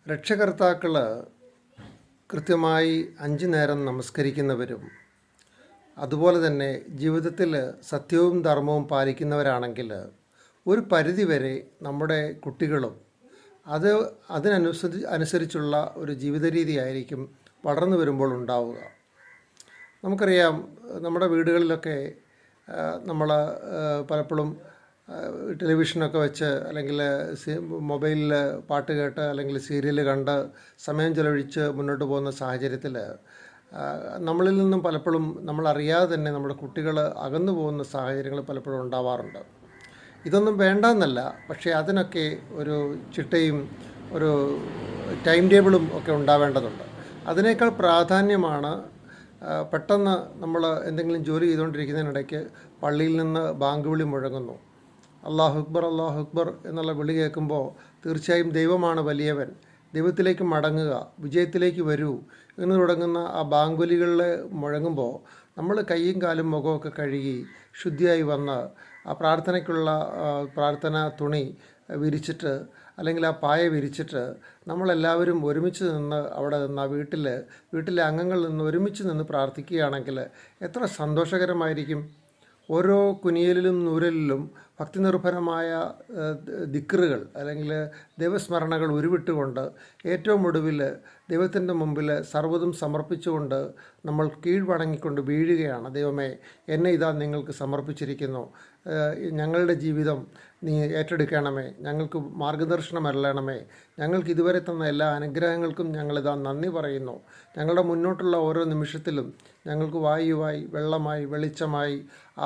രക്ഷകർത്താക്കൾ കൃത്യമായി 5 നേരം നമസ്കരിക്കുന്നവരും അതുപോലെ തന്നെ ജീവിതത്തിൽ സത്യവും ധർമ്മവും പാലിക്കുന്നവരാണെങ്കിൽ ഒരു പരിധിവരെ നമ്മുടെ കുട്ടികളും അത് അനുസരിച്ചുള്ള ഒരു ജീവിത രീതിയായിരിക്കും വളർന്നു വരുമ്പോൾ ഉണ്ടാവുക. നമുക്കറിയാം, നമ്മുടെ വീടുകളിലൊക്കെ നമ്മൾ പലപ്പോഴും ടെലിവിഷനൊക്കെ വെച്ച് അല്ലെങ്കിൽ മൊബൈലിൽ പാട്ട് കേട്ട് അല്ലെങ്കിൽ സീരിയൽ കണ്ട് സമയം ചെലവഴിച്ച് മുന്നോട്ട് പോകുന്ന സാഹചര്യത്തിൽ നമ്മളിൽ നിന്നും പലപ്പോഴും നമ്മളറിയാതെ തന്നെ നമ്മുടെ കുട്ടികൾ അകന്നു പോകുന്ന സാഹചര്യങ്ങൾ പലപ്പോഴും ഉണ്ടാവാറുണ്ട്. ഇതൊന്നും വേണ്ടെന്നല്ല, പക്ഷേ അതിനൊക്കെ ഒരു ചിട്ടയും ഒരു ടൈം ടേബിളും ഒക്കെ ഉണ്ടാവേണ്ടതുണ്ട്. അതിനേക്കാൾ പ്രാധാന്യമാണ് പെട്ടെന്ന് നമ്മൾ എന്തെങ്കിലും ജോലി ചെയ്തുകൊണ്ടിരിക്കുന്നതിനിടയ്ക്ക് പള്ളിയിൽ നിന്ന് ബാങ്ക് വിളി മുഴങ്ങുന്നു. അല്ലാഹു അക്ബർ അല്ലാഹു അക്ബർ എന്നുള്ള വിളി കേൾക്കുമ്പോൾ തീർച്ചയായും ദൈവമാണ് വലിയവൻ, ദൈവത്തിലേക്ക് മടങ്ങുക, വിജയത്തിലേക്ക് വരൂ എന്ന് തുടങ്ങുന്ന ആ ബാങ്കുലികളിൽ മുഴങ്ങുമ്പോൾ നമ്മൾ കൈയും കാലും മുഖമൊക്കെ കഴുകി ശുദ്ധിയായി വന്ന് ആ പ്രാർത്ഥനയ്ക്കുള്ള പ്രാർത്ഥന തുണി വിരിച്ചിട്ട് അല്ലെങ്കിൽ ആ പായ വിരിച്ചിട്ട് നമ്മളെല്ലാവരും ഒരുമിച്ച് നിന്ന് അവിടെ നിന്ന് ആ വീട്ടിലെ അംഗങ്ങൾ നിന്ന് ഒരുമിച്ച് നിന്ന് പ്രാർത്ഥിക്കുകയാണെങ്കിൽ എത്ര സന്തോഷകരമായിരിക്കും. ഓരോ കുനിയലിലും നൂരലിലും ഭക്തി നിർഭരമായ ദിക്റുകൾ അല്ലെങ്കിൽ ദൈവസ്മരണകൾ ഉരുവിട്ടുകൊണ്ട് ഏറ്റവും ഒടുവിൽ ദൈവത്തിൻ്റെ മുമ്പിൽ സർവ്വതും സമർപ്പിച്ചുകൊണ്ട് നമ്മൾ കീഴ്വണങ്ങിക്കൊണ്ട് വീഴുകയാണ്. ദൈവമേ, എന്നെ ഇതാ നിങ്ങൾക്ക് സമർപ്പിച്ചിരിക്കുന്നു, ഞങ്ങളുടെ ജീവിതം നീ ഏറ്റെടുക്കണമേ, ഞങ്ങൾക്ക് മാർഗദർശനമല്ലണമേ, ഞങ്ങൾക്ക് ഇതുവരെ തന്ന എല്ലാ അനുഗ്രഹങ്ങൾക്കും ഞങ്ങളിതാ നന്ദി പറയുന്നു. ഞങ്ങളുടെ മുന്നോട്ടുള്ള ഓരോ നിമിഷത്തിലും ഞങ്ങൾക്ക് വായുവായി, വെള്ളമായി, വെളിച്ചമായി,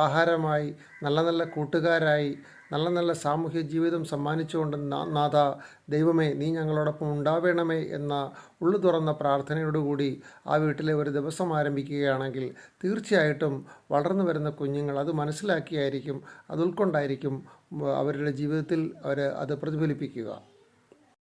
ആഹാരമായി, നല്ല നല്ല കൂട്ടുകാരായി, നല്ല നല്ല സാമൂഹ്യ ജീവിതം സമ്മാനിച്ചുകൊണ്ട് നാഥ ദൈവമേ, നീ ഞങ്ങളോടൊപ്പം ഉണ്ടാവേണമേ എന്ന ഉള്ളു തുറന്ന പ്രാർത്ഥനയോടുകൂടി ആ വീട്ടിലെ ഒരു ദിവസം ആരംഭിക്കുകയാണെങ്കിൽ തീർച്ചയായിട്ടും വളർന്നു വരുന്ന കുഞ്ഞുങ്ങൾ അത് മനസ്സിലാക്കിയായിരിക്കും, അത് ഉൾക്കൊണ്ടായിരിക്കും അവരുടെ ജീവിതത്തിൽ അത് പ്രതിഫലിപ്പിക്കുക.